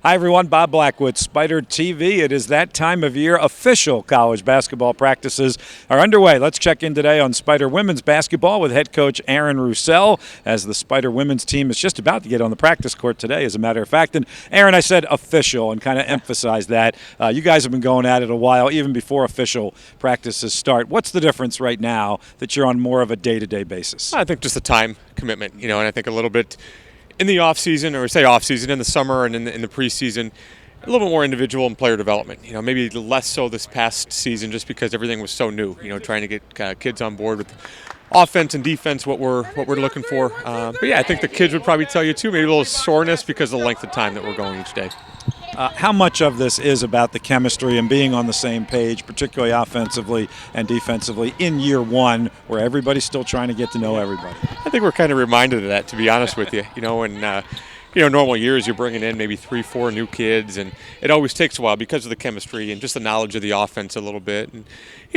Hi, everyone. Bob Blackwood, Spider TV. It is that time of year. Official college basketball practices are underway. Let's check in today on Spider women's basketball with head coach Aaron Roussel, as the Spider women's team is just about to get on the practice court today, as a matter of fact. And Aaron, I said official and kind of emphasized that. You guys have been going at it a while, even before official practices start. What's the difference right now that you're on more of a day-to-day basis? I think just the time commitment, and I think a little bit in the off season, or say off season, in the summer and in the preseason, a little bit more individual and player development. Maybe less so this past season, just because everything was so new. Trying to get kids on board with offense and defense, what we're looking for. But yeah, I think the kids would probably tell you too, maybe a little soreness because of the length of time that we're going each day. How much of this is about the chemistry and being on the same page, particularly offensively and defensively, in year one, where everybody's still trying to get to know everybody? I think we're kind of reminded of that, to be honest with you. Normal years you're bringing in maybe 3-4 new kids, and it always takes a while because of the chemistry and just the knowledge of the offense a little bit. And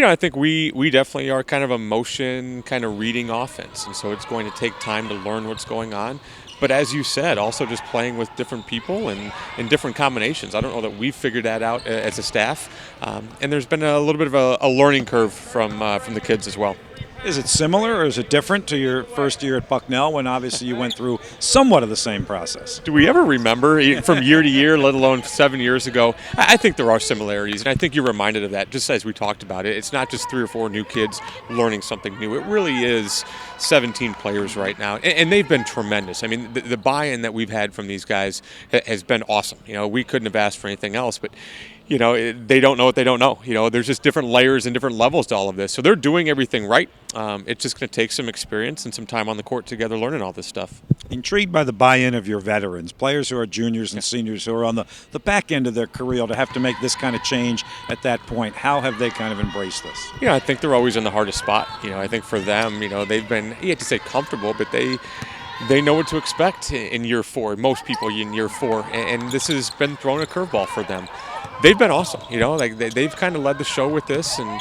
I think we definitely are kind of a motion kind of reading offense, and so it's going to take time to learn what's going on. But as you said, also just playing with different people and in different combinations. I don't know that we've figured that out as a staff, and there's been a little bit of a learning curve from the kids as well. Is it similar or is it different to your first year at Bucknell, when obviously you went through somewhat of the same process? Do we ever remember from year to year, let alone 7 years ago? I think there are similarities, and I think you're reminded of that just as we talked about it. It's not just 3 or 4 new kids learning something new. It really is 17 players right now, and they've been tremendous. I mean, the buy-in that we've had from these guys has been awesome. We couldn't have asked for anything else, but they don't know what they don't know. There's just different layers and different levels to all of this. So they're doing everything right. It's just going to take some experience and some time on the court together learning all this stuff. Intrigued by the buy-in of your veterans, players who are juniors and seniors who are on the back end of their career, to have to make this kind of change at that point. How have they kind of embraced this? I think they're always in the hardest spot. I think for them, they've been, you have to say comfortable, but they know what to expect in year 4. Most people in year 4, and this has been thrown a curveball for them. They've been awesome, they've kind of led the show with this, and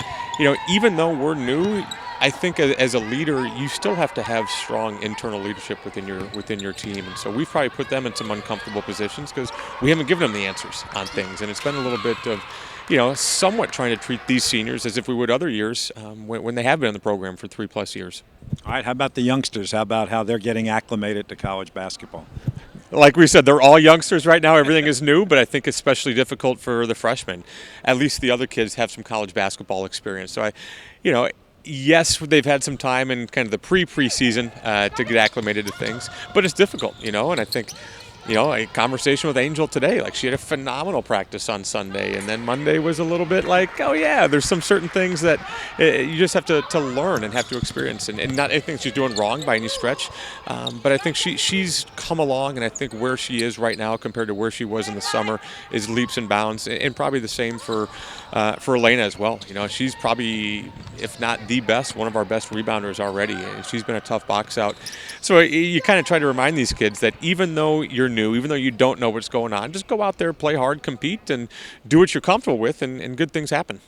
even though we're new, I think as a leader, you still have to have strong internal leadership within your team, and so we've probably put them in some uncomfortable positions because we haven't given them the answers on things, and it's been a little bit of somewhat trying to treat these seniors as if we would other years when they have been in the program for 3+ years. All right, how about the youngsters? How about how they're getting acclimated to college basketball? Like we said, they're all youngsters right now. Everything is new, but I think especially difficult for the freshmen. At least the other kids have some college basketball experience. So yes, they've had some time in kind of the preseason to get acclimated to things, but it's difficult, and I think, a conversation with Angel today, like she had a phenomenal practice on Sunday, and then Monday was a little bit like, oh yeah, there's some certain things that you just have to learn and have to experience, and not anything she's doing wrong by any stretch, but I think she's come along, and I think where she is right now compared to where she was in the summer is leaps and bounds, and probably the same for Elena as well. She's probably, if not the best, one of our best rebounders already, and she's been a tough box out. So you kind of try to remind these kids that even though you're new, even though you don't know what's going on, just go out there, play hard, compete, and do what you're comfortable with, and good things happen.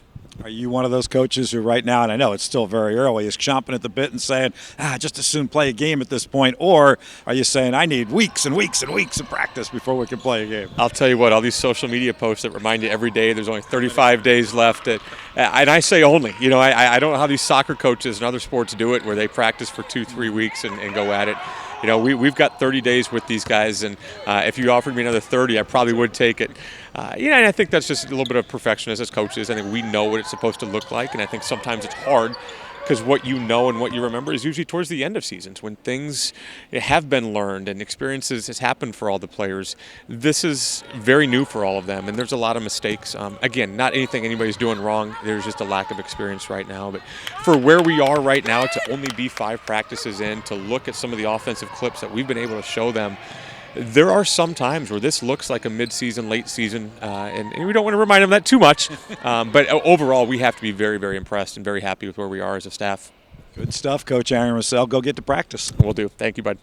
Are you one of those coaches who right now, and I know it's still very early, is chomping at the bit and saying, just as soon play a game at this point? Or are you saying, I need weeks and weeks and weeks of practice before we can play a game? I'll tell you what, all these social media posts that remind you every day there's only 35 days left. And I say only. I don't know how these soccer coaches and other sports do it, where they practice for 2-3 weeks and go at it. We've got 30 days with these guys, and if you offered me another 30, I probably would take it. And I think that's just a little bit of perfectionism as coaches. I think we know what it's supposed to look like, and I think sometimes it's hard because what you know and what you remember is usually towards the end of seasons when things have been learned and experiences has happened for all the players. This is very new for all of them, and there's a lot of mistakes. Again, not anything anybody's doing wrong. There's just a lack of experience right now. But for where we are right now, to only be 5 practices in, to look at some of the offensive clips that we've been able to show them, there are some times where this looks like a mid-season, late season, and we don't want to remind them that too much. But overall, we have to be very, very impressed and very happy with where we are as a staff. Good stuff, Coach Aaron Roussel. Go get to practice. Will do. Thank you, bud.